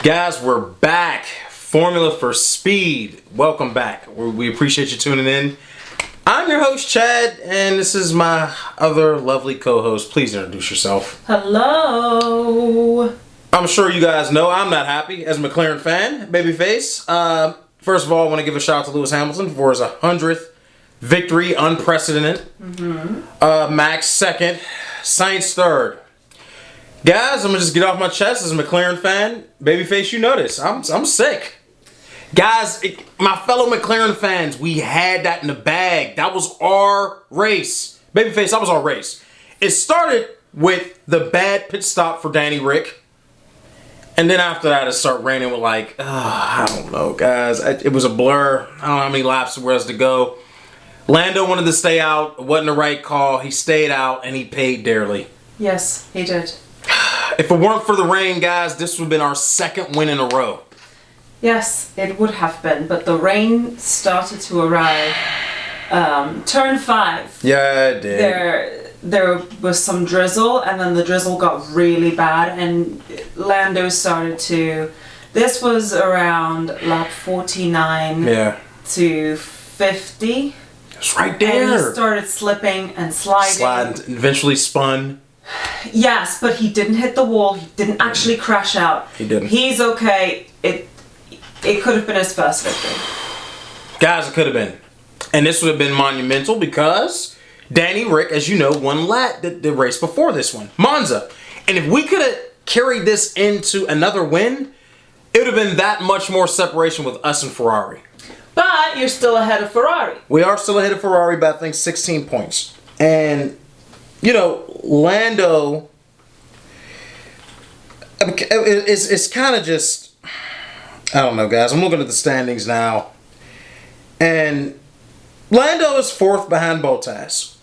Guys, we're back. Formula for Speed. Welcome back. We appreciate you tuning in. I'm your host, Chad, and this is my other lovely co-host. Please introduce yourself. Hello. I'm sure you guys know I'm not happy as a McLaren fan, babyface. First of all, I want to give a shout out to Lewis Hamilton for his 100th victory, unprecedented. Max second, Sainz third. Guys, I'm gonna just get off my chest as a McLaren fan. Babyface, you know this. I'm sick. Guys, my fellow McLaren fans, we had that in the bag. That was our race. Babyface, that was our race. It started with the bad pit stop for Danny Rick. And then after that, it started raining with I don't know, guys. It was a blur. I don't know how many laps there was to go. Lando wanted to stay out. It wasn't the right call. He stayed out, and he paid dearly. Yes, he did. If it weren't for the rain, guys, this would have been our second win in a row. Yes, it would have been, but the rain started to arrive. Turn 5. Yeah, it did. There was some drizzle, and then the drizzle got really bad, and Lando started to... This was around lap 49 to 50. It's right there. And he started slipping and sliding. Eventually spun. Yes, but he didn't hit the wall. He didn't actually crash out. He didn't. He's okay. It could have been his first victory. Guys, it could have been. And this would have been monumental because Danny Rick, as you know, won the race before this one. Monza. And if we could have carried this into another win, it would have been that much more separation with us and Ferrari. But you're still ahead of Ferrari. We are still ahead of Ferrari by, I think, 16 points. And... you know, Lando, it's kind of just, I don't know, guys. I'm looking at the standings now. And Lando is 4th behind Bottas.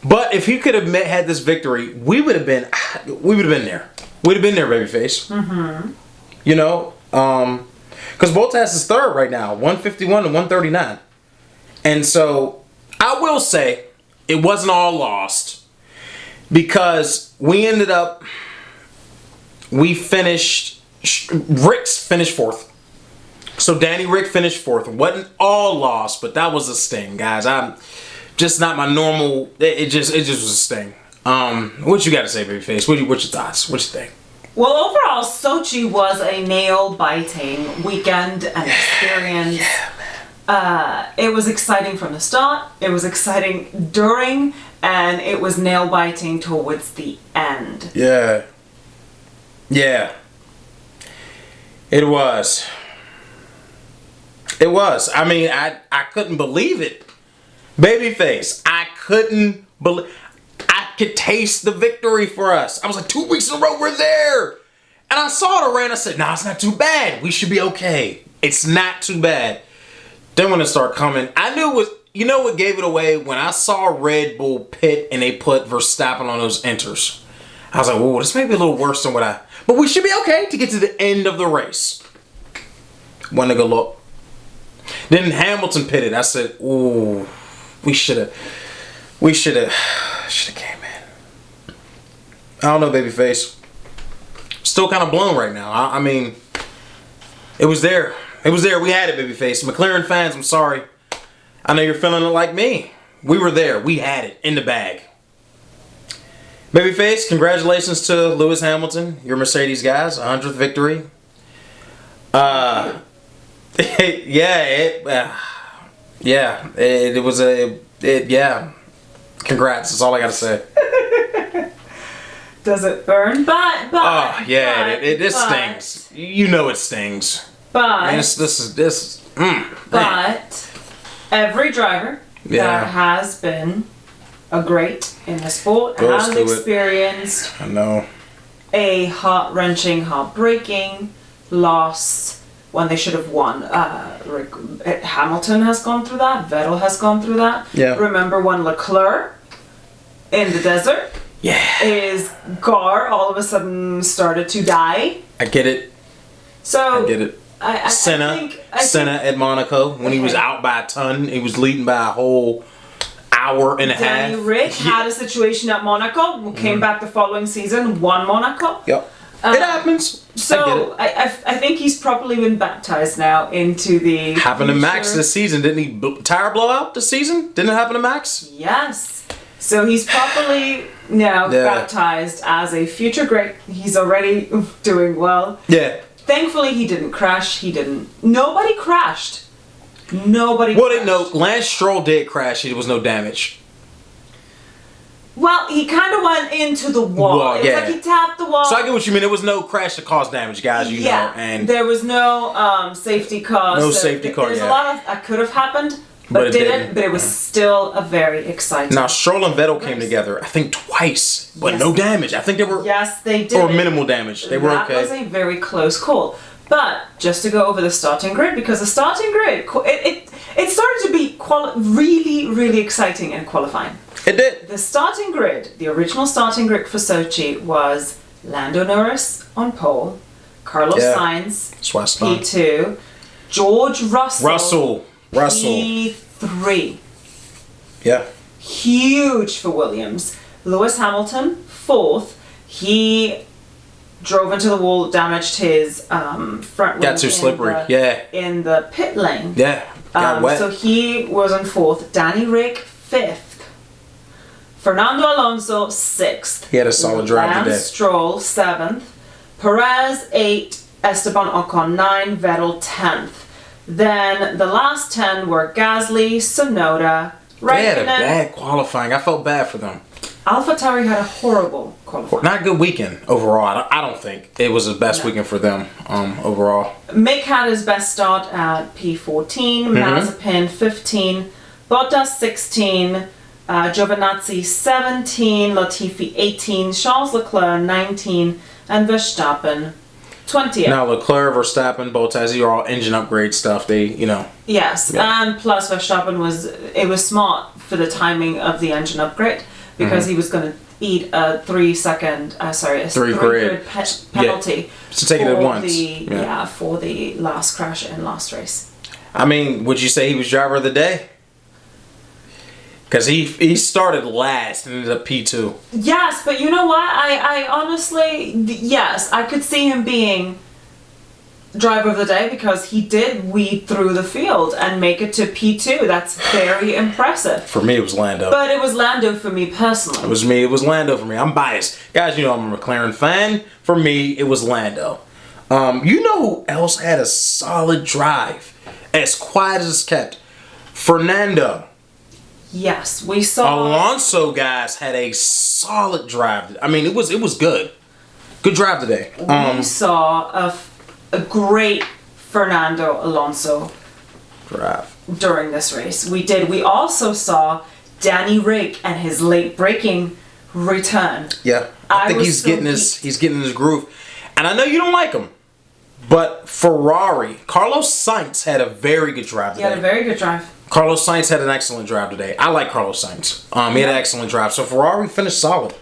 But if he could have had this victory, we would have been there. We'd have been there, babyface. Mm-hmm. You know, because Bottas is 3rd right now, 151 to 139. And so, I will say, it wasn't all lost. Because Rick's finished 4th. So Danny Rick finished 4th. It wasn't all lost, but that was a sting, guys. I'm just not my normal. It just was a sting. What you got to say, babyface? What's your thoughts? What you think? Well, overall, Sochi was a nail-biting weekend and experience. It was exciting from the start. It was exciting during. And it was nail-biting towards the end. Yeah. Yeah. It was. It was. I mean, I couldn't believe it. Babyface, I couldn't believe... I could taste the victory for us. I was like, 2 weeks in a row, we're there. And I saw the rain. I said, nah, it's not too bad. We should be okay. It's not too bad. Then when it started coming, I knew it was... You know what gave it away? When I saw Red Bull pit and they put Verstappen on those inters. I was like, whoa, this may be a little worse than what I... But we should be okay to get to the end of the race. One nigga look. Then Hamilton pitted. I said, ooh, we should have came in. I don't know, babyface. Still kind of blown right now. I mean, it was there. It was there. We had it, babyface. McLaren fans, I'm sorry. I know you're feeling it like me. We were there. We had it in the bag. Babyface, congratulations to Lewis Hamilton, your Mercedes guys, 100th victory. Yeah. Congrats. That's all I gotta say. Does it burn? This stings. You know it stings. But But every driver that has been a great in the sport has experienced a heart-wrenching, heartbreaking loss when they should have won. Hamilton has gone through that. Vettel has gone through that. Yeah. Remember when Leclerc in the desert? Yeah. His car all of a sudden started to die. I get it. So I get it. Senna at Monaco when he was out by a ton. He was leading by a whole hour and a half. Danny Rick had a situation at Monaco. Came back the following season, won Monaco. Yep. It happens. So I think he's probably been baptized now into the. Happened to Max this season, didn't he? Tire blowout this season? Didn't it happen to Max? Yes. So he's properly now baptized as a future great. He's already doing well. Yeah. Thankfully, he didn't crash. Nobody crashed. Nobody. Well, no. Lance Stroll did crash. There was no damage. Well, he kind of went into the wall. It was like he tapped the wall. So I get what you mean. There was no crash to cause damage, guys. You know, and there was no safety cars. No safety car. There's a lot of that could have happened, but didn't. But it was still a very exciting. Now Stroll and Vettel came together, I think twice, but no damage. I think they were. Yes, they did. Or minimal damage. They were okay. That was a very close call. But just to go over the starting grid, because the starting grid, it started to be really, really exciting in qualifying. It did. The starting grid, the original starting grid for Sochi was Lando Norris on pole, Carlos Sainz, P2, George Russell, P3. Yeah. Huge for Williams. Lewis Hamilton, 4th. He drove into the wall, damaged his front wing. Got too slippery. In the pit lane. Yeah. Got wet. So he was on 4th. Danny Rick, 5th. Fernando Alonso, 6th. He had a solid drive today. Lance Stroll, 7th. Perez, 8th. Esteban Ocon, 9th. Vettel, 10th. Then the last 10 were Gasly, Tsunoda, Raikkonen. They had a bad qualifying. I felt bad for them. AlphaTauri had a horrible qualifying. Not a good weekend overall. I don't think it was the best weekend for them overall. Mick had his best start at P14, Mazepin 15, Bottas 16, Giovinazzi 17, Latifi 18, Charles Leclerc 19, and Verstappen 20th. Now Leclerc, Verstappen, Bottas, these are all engine upgrade stuff. They, Yes, and plus Verstappen was smart for the timing of the engine upgrade. Because he was going to eat a 3 grid penalty. So take it at once. For the last crash and last race. I mean, would you say he was driver of the day? Because he started last and ended up P2. Yes, but you know what? I honestly, yes, I could see him being driver of the day because he did weed through the field and make it to P2. That's very impressive. For me, it was Lando. But it was Lando for me personally. It was Lando for me. I'm biased. Guys, I'm a McLaren fan. For me, it was Lando. You know who else had a solid drive? As quiet as it's kept. Fernando. Yes, we saw. Alonso, guys, had a solid drive. I mean, it was good. Good drive today. We saw a great Fernando Alonso drive during this race. We did. We also saw Danny Rick and his late braking return. Yeah, I think he's getting his groove. And I know you don't like him, but Ferrari, Carlos Sainz had a very good drive today. He had a very good drive. Carlos Sainz had an excellent drive today. I like Carlos Sainz. He had an excellent drive. So Ferrari finished solid.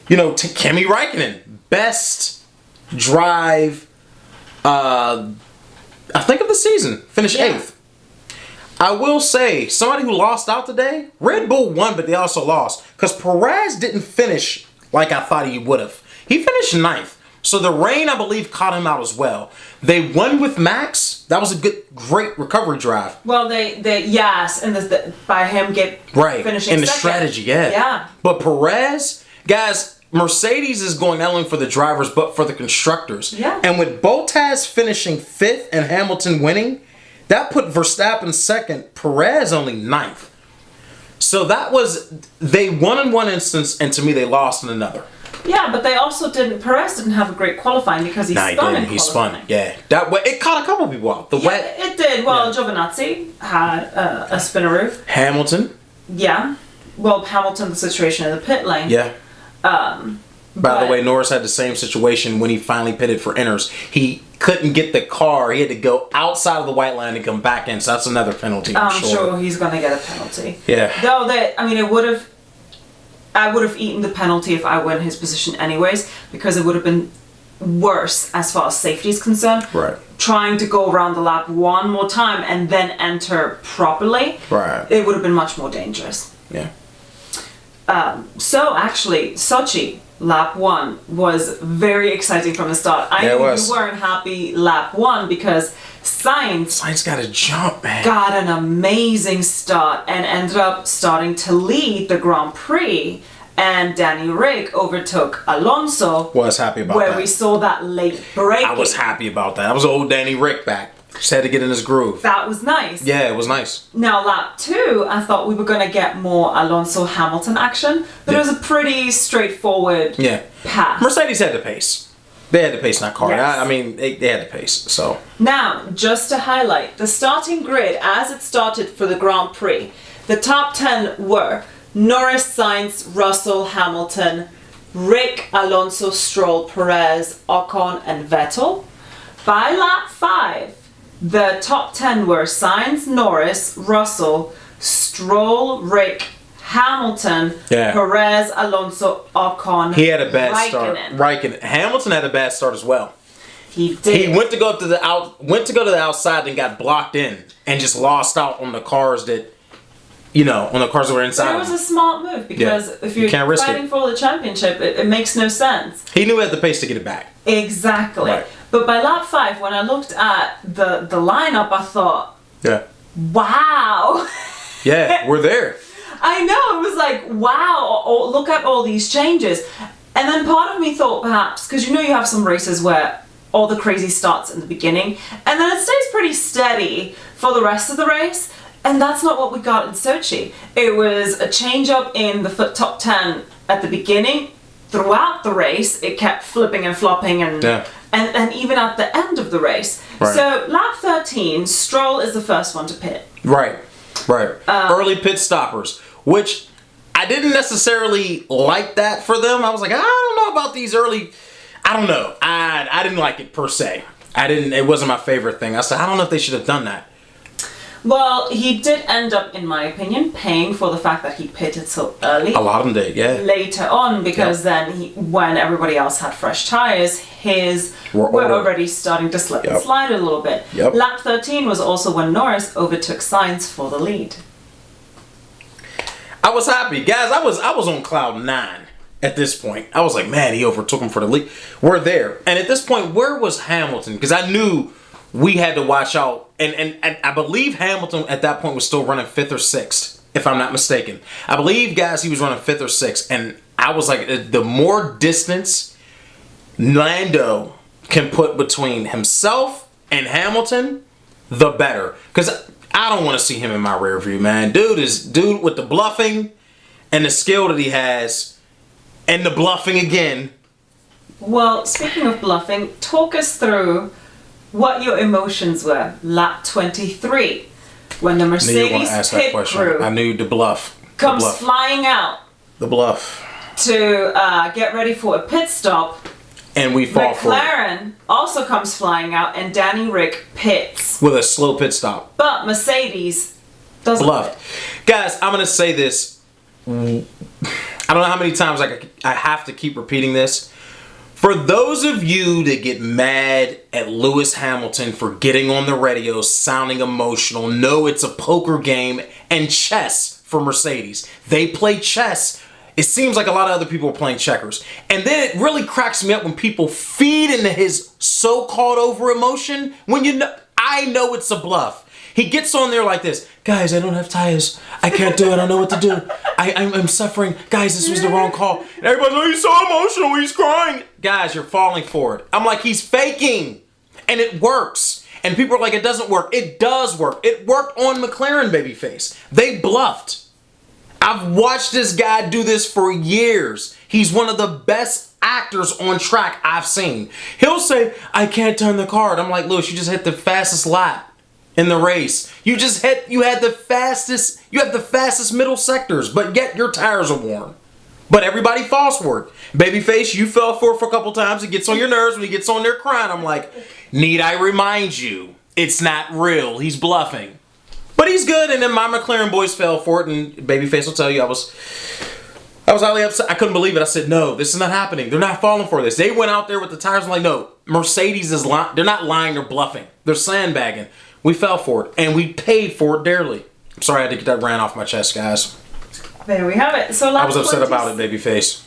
Kimi Räikkönen, best drive. I think of the season, finished 8th. I will say, somebody who lost out today, Red Bull won, but they also lost. Because Perez didn't finish like I thought he would have. He finished 9th. So the rain, I believe, caught him out as well. They won with Max. That was a great recovery drive. Well, by him finishing in the second. strategy, yeah. But Perez, guys, Mercedes is going not only for the drivers, but for the constructors. Yeah. And with Bottas finishing 5th and Hamilton winning, that put Verstappen 2nd, Perez only 9th. So they won in one instance, and to me, they lost in another. Yeah, but Perez didn't have a great qualifying because he spun. He spun, yeah. That way, it caught a couple people out. It did. Well, Giovinazzi had a spinaroo. Hamilton. Yeah. Well, Hamilton, the situation in the pit lane. Yeah. By the way, Norris had the same situation when he finally pitted for inners. He couldn't get the car. He had to go outside of the white line and come back in. So that's another penalty. I'm sure he's going to get a penalty. Yeah. Though I would have eaten the penalty if I were in his position anyways, because it would have been worse as far as safety is concerned. Right. Trying to go around the lap one more time and then enter properly. Right. It would have been much more dangerous. Yeah. So actually, Sochi lap 1 was very exciting from the start. I knew you weren't happy lap 1 because Sainz got a jump, man. Got an amazing start and ended up starting to lead the Grand Prix. And Danny Rick overtook Alonso. Was happy about that. Where we saw that late break. I was happy about that. I was old Danny Rick back. Just had to get in his groove. That was nice. Yeah, it was nice. Now, lap 2, I thought we were going to get more Alonso-Hamilton action, but it was a pretty straightforward pass. Mercedes had the pace. They had the pace in that car. Yes. I mean, they had the pace, so. Now, just to highlight, the starting grid, as it started for the Grand Prix, the top 10 were Norris, Sainz, Russell, Hamilton, Rick, Alonso, Stroll, Perez, Ocon, and Vettel. By lap 5, the top 10 were Sainz, Norris, Russell, Stroll, Rick, Hamilton, Perez, Alonso, Ocon. He had a bad start. Raikkonen. Hamilton had a bad start as well. He did. He went to go to the outside and got blocked in and just lost out on the cars that, on the cars that were inside. But it was a smart move because if you're fighting for the championship, it makes no sense. He knew he had the pace to get it back. Exactly. Right. But by lap 5, when I looked at the lineup, I thought, wow. Yeah, we're there. I know. It was like, wow, look at all these changes. And then part of me thought perhaps, because you have some races where all the crazy starts in the beginning, and then it stays pretty steady for the rest of the race. And that's not what we got in Sochi. It was a change up in the top 10 at the beginning. Throughout the race, it kept flipping and flopping and even at the end of the race. Right. So lap 13, Stroll is the first one to pit. Right. Early pit stoppers, which I didn't necessarily like that for them. I was like, I don't know about these early. I don't know. I didn't like it per se. It wasn't my favorite thing. I said, I don't know if they should have done that. Well, he did end up, in my opinion, paying for the fact that he pitted so early. A lot of them did, yeah. Later on, because then when everybody else had fresh tires, his were already starting to slip and slide a little bit. Lap 13 was also when Norris overtook Sainz for the lead. I was happy. Guys, I was on cloud 9 at this point. I was like, man, he overtook him for the lead. We're there. And at this point, where was Hamilton? Because I knew we had to watch out. And I believe Hamilton at that point was still running 5th or 6th, if I'm not mistaken. I believe, guys, he was running 5th or 6th. And I was like, the more distance Lando can put between himself and Hamilton, the better. Because I don't want to see him in my rear view, man. Dude with the bluffing and the skill that he has and the bluffing again. Well, speaking of bluffing, talk us through what your emotions were lap 23 when the Mercedes pit crew I knew the bluff comes flying out to get ready for a pit stop, and we fall for it. McLaren also comes flying out and Danny Rick pits with a slow pit stop, but Mercedes doesn't bluffed. Guys, I'm gonna say this, I don't know how many times I have to keep repeating this. For those of you that get mad at Lewis Hamilton for getting on the radio, sounding emotional, know it's a poker game and chess for Mercedes. They play chess. It seems like a lot of other people are playing checkers. And then it really cracks me up when people feed into his so-called over emotion when I know it's a bluff. He gets on there like this. Guys, I don't have tires. I can't do it. I don't know what to do. I'm suffering. Guys, this was the wrong call. And everybody's like, he's so emotional. He's crying. Guys, you're falling for it. I'm like, he's faking. And it works. And people are like, it doesn't work. It does work. It worked on McLaren, babyface. They bluffed. I've watched this guy do this for years. He's one of the best actors on track I've seen. He'll say, I can't turn the car. And I'm like, Lewis, you just hit the fastest lap in the race. You have the fastest middle sectors, but yet your tires are worn. But everybody falls for it. Babyface, you fell for it for a couple times. It gets on your nerves when he gets on there crying. I'm like, need I remind you, it's not real. He's bluffing. But he's good, and then my McLaren boys fell for it, and Babyface will tell you I was highly upset. I couldn't believe it. I said, no, this is not happening. They're not falling for this. They went out there with the tires. I'm like, no, Mercedes is lying. They're not lying. They're bluffing. They're sandbagging. We fell for it, and we paid for it dearly. I'm sorry I had to get that rant off my chest, guys. There we have it. So I was upset about it, babyface.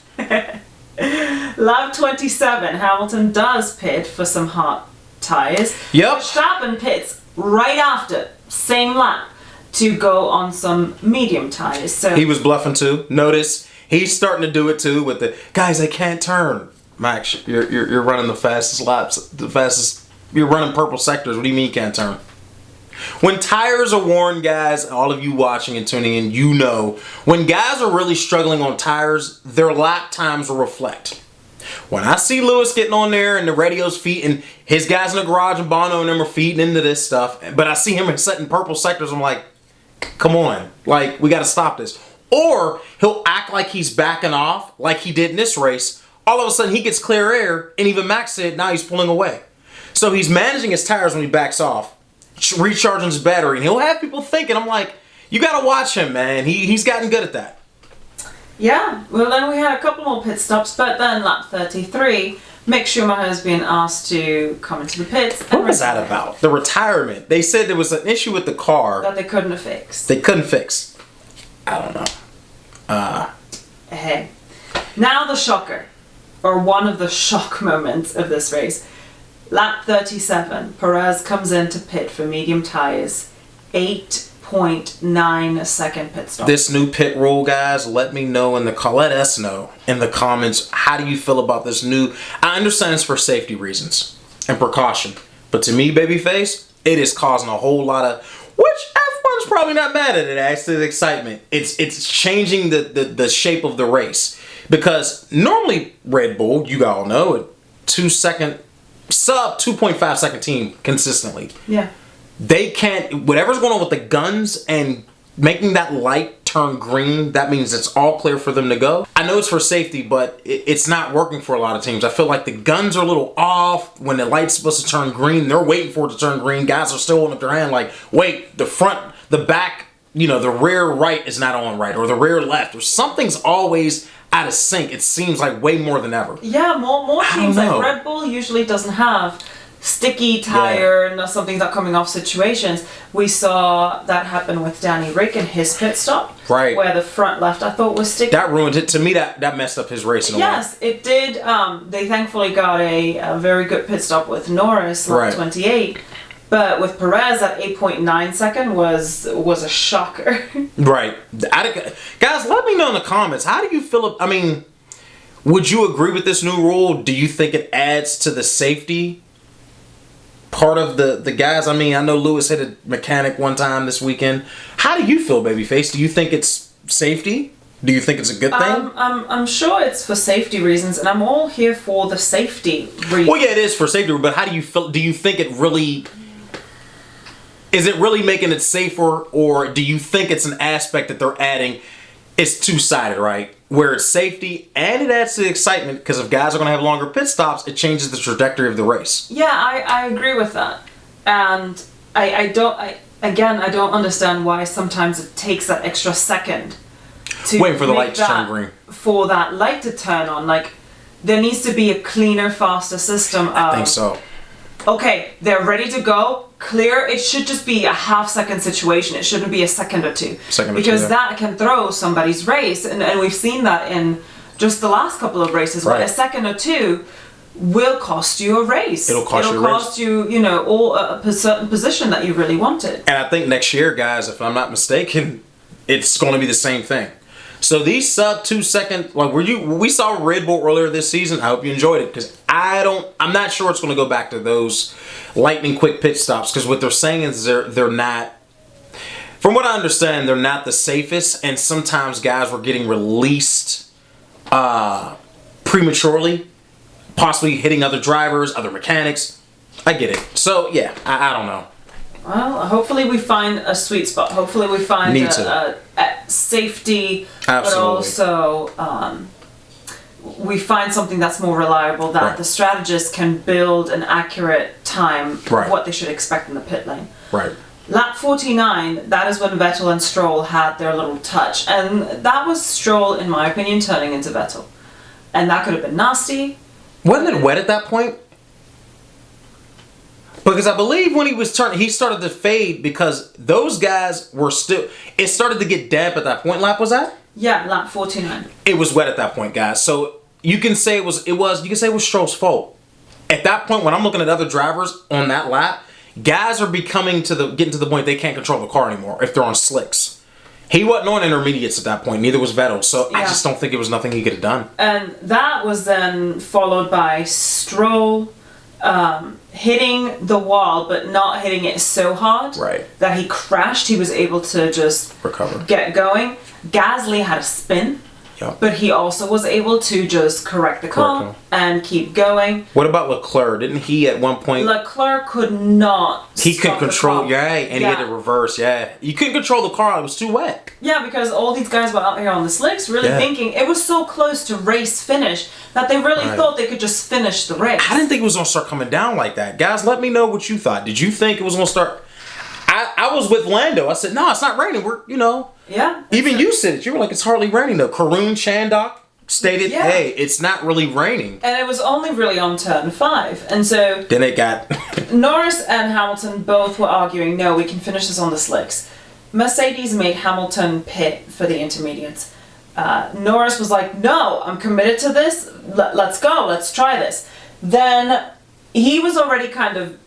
Lap 27, Hamilton does pit for some hot tires. Yep. Verstappen pits right after, same lap, to go on some medium tires. So he was bluffing too. Notice he's starting to do it too with the guys. I can't turn. Max, you're running the fastest laps, the fastest. You're running purple sectors. What do you mean you can't turn? When tires are worn, guys, all of you watching and tuning in, you know, when guys are really struggling on tires, their lap times will reflect. When I see Lewis getting on there and the radio's feeding, his guys in the garage and Bono and them are feeding into this stuff, but I see him setting purple sectors, I'm like, come on, like, we got to stop this. Or he'll act like he's backing off, like he did in this race. All of a sudden, he gets clear air, and even Max said, now he's pulling away. So he's managing his tires when he backs off, recharging his battery, and he'll have people thinking, I'm like, you got to watch him, man. He's gotten good at that. Yeah, well then we had a couple more pit stops, but then lap 33, Mick Schumacher has been asked to come into the pits. What was that about? The retirement. They said there was an issue with the car. That they couldn't fix. They couldn't fix. I don't know. Hey. Now the shocker, or one of the shock moments of this race. Lap 37, Perez comes into pit for medium tires. 8.9 second pit stop. This new pit rule, guys, let us know in the comments, how do you feel about this new? I understand it's for safety reasons and precaution, but to me, babyface, it is causing a whole lot of, which F1's probably not mad at it, actually, the excitement. It's changing the shape of the race, because normally Red Bull, you all know, a 2 second sub 2.5 second team consistently. Yeah. They can't, whatever's going on with the guns and making that light turn green, that means it's all clear for them to go. I know it's for safety, but it's not working for a lot of teams. I feel like the guns are a little off. When the light's supposed to turn green, they're waiting for it to turn green. Guys are still holding up their hand like, wait, the front, the back, the rear right is not on right, or the rear left, or something's always out of sync. It seems like way more than ever. Yeah, more teams like Red Bull usually doesn't have sticky tire and something's not coming off situations. We saw that happen with Danny Rick in his pit stop, right, where the front left I thought was sticky. That ruined it. To me, that messed up his race in a way. Yes, it did. They thankfully got a very good pit stop with Norris, lap 28. But with Perez, that 8.9 second was a shocker. Right. Guys, let me know in the comments. How do you feel? I mean, would you agree with this new rule? Do you think it adds to the safety part of the guys? I mean, I know Lewis hit a mechanic one time this weekend. How do you feel, babyface? Do you think it's safety? Do you think it's a good thing? I'm sure it's for safety reasons, and I'm all here for the safety reasons. Well, yeah, it is for safety, but how do you feel? Do you think it really... Is it really making it safer, or do you think it's an aspect that they're adding? It's two-sided, right? Where it's safety and it adds to the excitement, because if guys are going to have longer pit stops, it changes the trajectory of the race. Yeah, I agree with that. And I don't understand why sometimes it takes that extra second to waiting for the light to turn green. For that light to turn on. Like, there needs to be a cleaner, faster system. I think so. Okay, they're ready to go. Clear. It should just be a half-second situation. It shouldn't be a second or two. Because that can throw somebody's race, and we've seen that in just the last couple of races. Where a second or two will cost you a race. It'll cost you, a certain position that you really wanted. And I think next year, guys, if I'm not mistaken, it's going to be the same thing. So these sub 2 second, like we saw Red Bull earlier this season. I hope you enjoyed it, because I'm not sure it's going to go back to those lightning quick pit stops, because what they're saying is they're not, from what I understand, they're not the safest, and sometimes guys were getting released prematurely, possibly hitting other drivers, other mechanics. I get it. So yeah, I don't know. Well, hopefully we find a sweet spot. Hopefully we find a safety, but also we find something that's more reliable, that the strategist can build an accurate time of what they should expect in the pit lane. Right. Lap 49, that is when Vettel and Stroll had their little touch. And that was Stroll, in my opinion, turning into Vettel. And that could have been nasty. Wasn't it wet at that point? Because I believe when he was turning, he started to fade, because those guys were still... It started to get damp at that point. Lap was that? Yeah, lap 49. It was wet at that point, guys. So you can say it was Stroll's fault. At that point, when I'm looking at other drivers on that lap, guys are getting to the point they can't control the car anymore if they're on slicks. He wasn't on intermediates at that point. Neither was Vettel. So I just don't think it was nothing he could have done. And that was then followed by Stroll hitting the wall, but not hitting it so hard that he crashed. He was able to just recover, get going. Gasly had a spin. Yep. But he also was able to just correct the car and keep going. What about Leclerc? Didn't he at one point... Leclerc could not He couldn't control... and he had to reverse, You couldn't control the car. It was too wet. Yeah, because all these guys were out here on the slicks really thinking... It was so close to race finish that they really thought they could just finish the race. I didn't think it was going to start coming down like that. Guys, let me know what you thought. Did you think it was going to start... I was with Lando. I said, no, it's not raining. We're, Yeah. Even you said it. You were like, it's hardly raining though. Karun Chandok stated, hey, it's not really raining. And it was only really on turn 5. And so... Then it got... Norris and Hamilton both were arguing, no, we can finish this on the slicks. Mercedes made Hamilton pit for the intermediates. Norris was like, no, I'm committed to this. Let's go. Let's try this. Then he was already kind of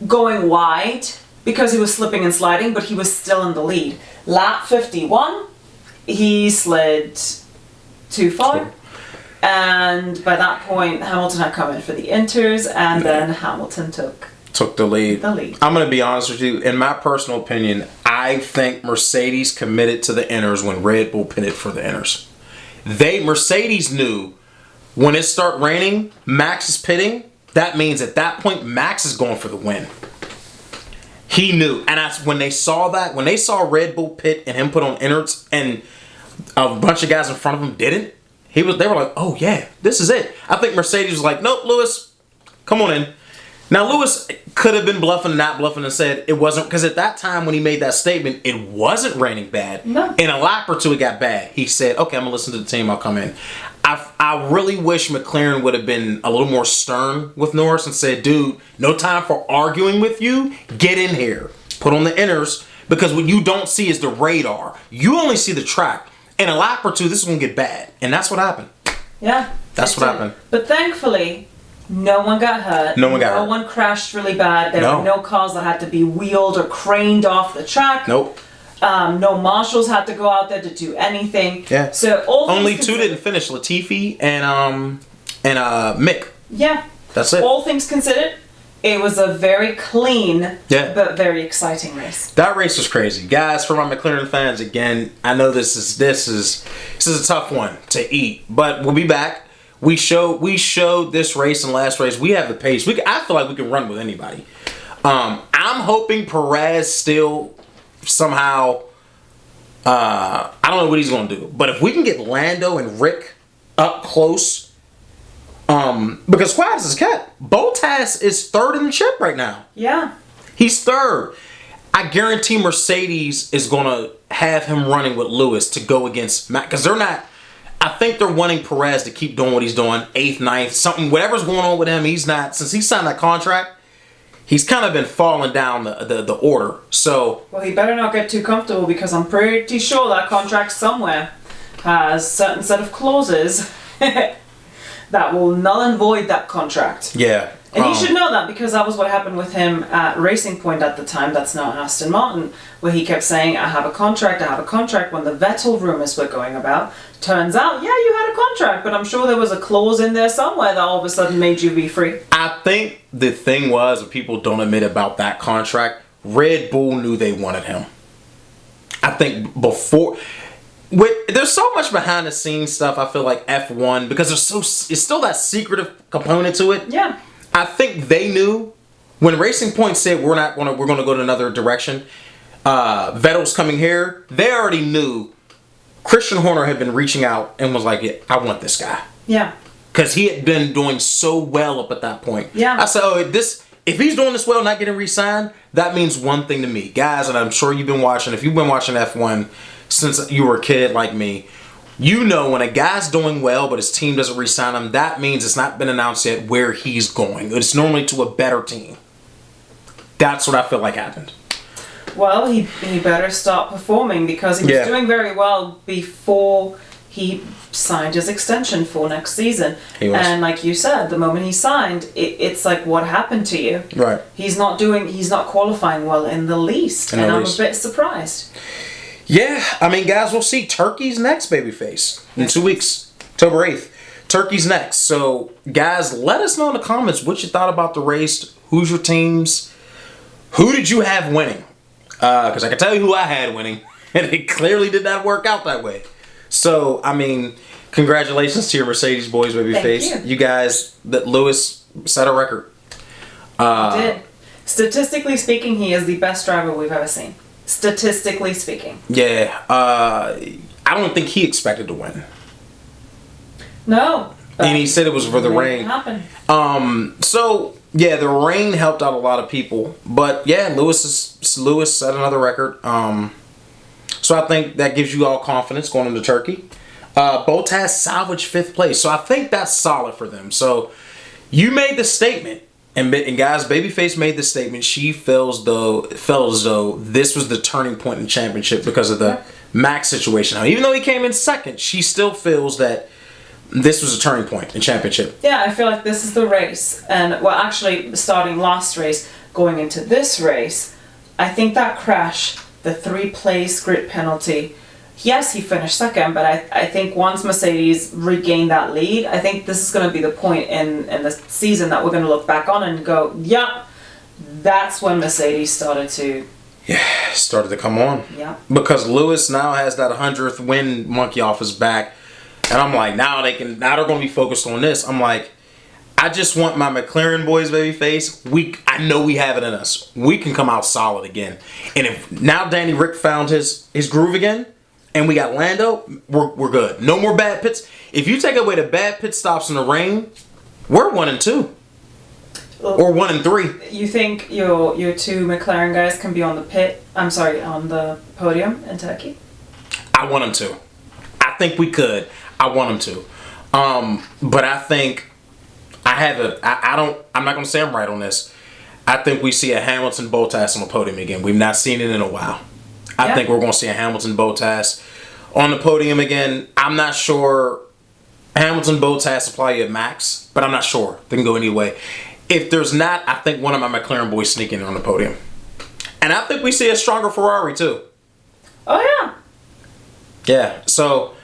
going wide because he was slipping and sliding, but he was still in the lead. Lap 51, he slid too far. And by that point, Hamilton had come in for the inters, and then Hamilton took the lead. I'm going to be honest with you. In my personal opinion, I think Mercedes committed to the inters when Red Bull pitted for the inters. Mercedes knew when it started raining, Max is pitting. That means at that point, Max is going for the win. He knew, and when they saw Red Bull pit and him put on innards, and a bunch of guys in front of him didn't, they were like, "Oh yeah, this is it." I think Mercedes was like, "Nope, Lewis, come on in." Now Lewis could have been bluffing, not bluffing, and said it wasn't, because at that time when he made that statement, it wasn't raining bad. No. In a lap or two, it got bad. He said, "Okay, I'm gonna listen to the team. I'll come in." I really wish McLaren would have been a little more stern with Norris and said, dude, no time for arguing with you. Get in here. Put on the inners, because what you don't see is the radar. You only see the track. In a lap or two, this is going to get bad. And that's what happened. Yeah. That's what happened. But thankfully, no one got hurt. No one crashed really bad. There were no cars that had to be wheeled or craned off the track. Nope. No marshals had to go out there to do anything. Yeah. So only two didn't finish, Latifi and Mick. Yeah. That's it. All things considered, it was a very clean but very exciting race. That race was crazy. Guys, for my McLaren fans, again, I know this is a tough one to eat, but we'll be back. We showed this race and last race. We have the pace. I feel like we can run with anybody. I'm hoping Perez still somehow, I don't know what he's going to do, but if we can get Lando and Rick up close, because quiet as kept, Bottas is third in the chip right now. Yeah, he's third. I guarantee Mercedes is going to have him running with Lewis to go against Matt, because they're not. I think they're wanting Perez to keep doing what he's doing, 8th, 9th, something, whatever's going on with him. He's not, since he signed that contract, he's kind of been falling down the order. So, well, he better not get too comfortable, because I'm pretty sure that contract somewhere has a certain set of clauses that will null and void that contract. Yeah. And he should know that, because that was what happened with him at Racing Point at the time. That's now Aston Martin, where he kept saying, I have a contract, when the Vettel rumors were going about. Turns out, yeah, you had a contract, but I'm sure there was a clause in there somewhere that all of a sudden made you be free. I think the thing was, what people don't admit about that contract, Red Bull knew they wanted him. I think before... there's so much behind the scenes stuff, I feel like F1, because it's still that secretive component to it. Yeah. I think they knew when Racing Point said we're going to go to another direction. Vettel's coming here. They already knew. Christian Horner had been reaching out and was like, yeah, I want this guy. Yeah. Because he had been doing so well up at that point. Yeah. I said, if he's doing this well, not getting re-signed, that means one thing to me, guys. And I'm sure you've been watching. If you've been watching F1 since you were a kid like me, you know when a guy's doing well but his team doesn't re-sign him, that means it's not been announced yet where he's going. It's normally to a better team. That's what I feel like happened. Well, he better start performing because he was doing very well before he signed his extension for next season. And like you said, the moment he signed, it's like, what happened to you? Right. He's not qualifying well in the least. And I'm a bit surprised. Yeah, I mean, guys, we'll see. Turkey's next, babyface, in 2 weeks, October 8th. Turkey's next. So, guys, let us know in the comments what you thought about the race. Who's your teams? Who did you have winning? Because I can tell you who I had winning, and it clearly did not work out that way. So, I mean, congratulations to your Mercedes boys, babyface. You guys, that Lewis set a record. He did. Statistically speaking, he is the best driver we've ever seen. Statistically speaking. Yeah. I don't think he expected to win. No. And he said it was for the rain. So, yeah, the rain helped out a lot of people. But, yeah, Lewis set another record. So I think that gives you all confidence going into Turkey. Bottas salvaged 5th place. So I think that's solid for them. So you made the statement. And guys, Babyface made the statement. She felt as though this was the turning point in the championship because of the Max situation. Now, even though he came in second, she still feels that this was a turning point in championship. Yeah, I feel like this is the race. And, well, actually, starting last race, going into this race, I think that crash, the 3-place grid penalty, yes, he finished second, but I think once Mercedes regained that lead, I think this is going to be the point in the season that we're going to look back on and go, yep, that's when Mercedes started to come on. Yeah. Because Lewis now has that 100th win monkey off his back. And I'm like, now they're going to be focused on this. I'm like, I just want my McLaren boys, babyface. I know we have it in us. We can come out solid again. And if now Danny Rick found his groove again, and we got Lando, we're good. No more bad pits. If you take away the bad pit stops in the rain, we're 1-2. Or 1-3. You think your 2 McLaren guys can be on the podium in Turkey? I want them to. I think we could. I want them to. But I think I'm not going to say I'm right on this. I think we see a Hamilton Bottas on the podium again. We've not seen it in a while. I think we're going to see a Hamilton Bottas on the podium again. I'm not sure. Hamilton Bottas will probably at Max, but I'm not sure. They can go any way. If there's not, I think one of my McLaren boys sneaking on the podium. And I think we see a stronger Ferrari too. Oh, yeah. Yeah, so,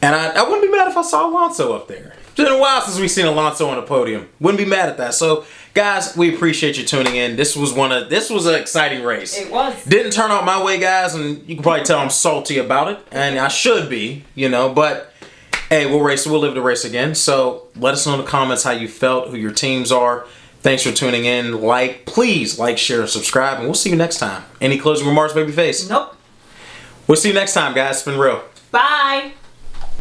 and I wouldn't be mad if I saw Alonso up there. It's been a while since we've seen Alonso on the podium. Wouldn't be mad at that. So, guys, we appreciate you tuning in. This was an exciting race. It was. Didn't turn out my way, guys, and you can probably tell I'm salty about it, and I should be, but hey, we'll live the race again. So let us know in the comments how you felt, who your teams are. Thanks for tuning in. Please like, share, and subscribe, and we'll see you next time. Any closing remarks, babyface? Nope. We'll see you next time, guys. It's been real. Bye.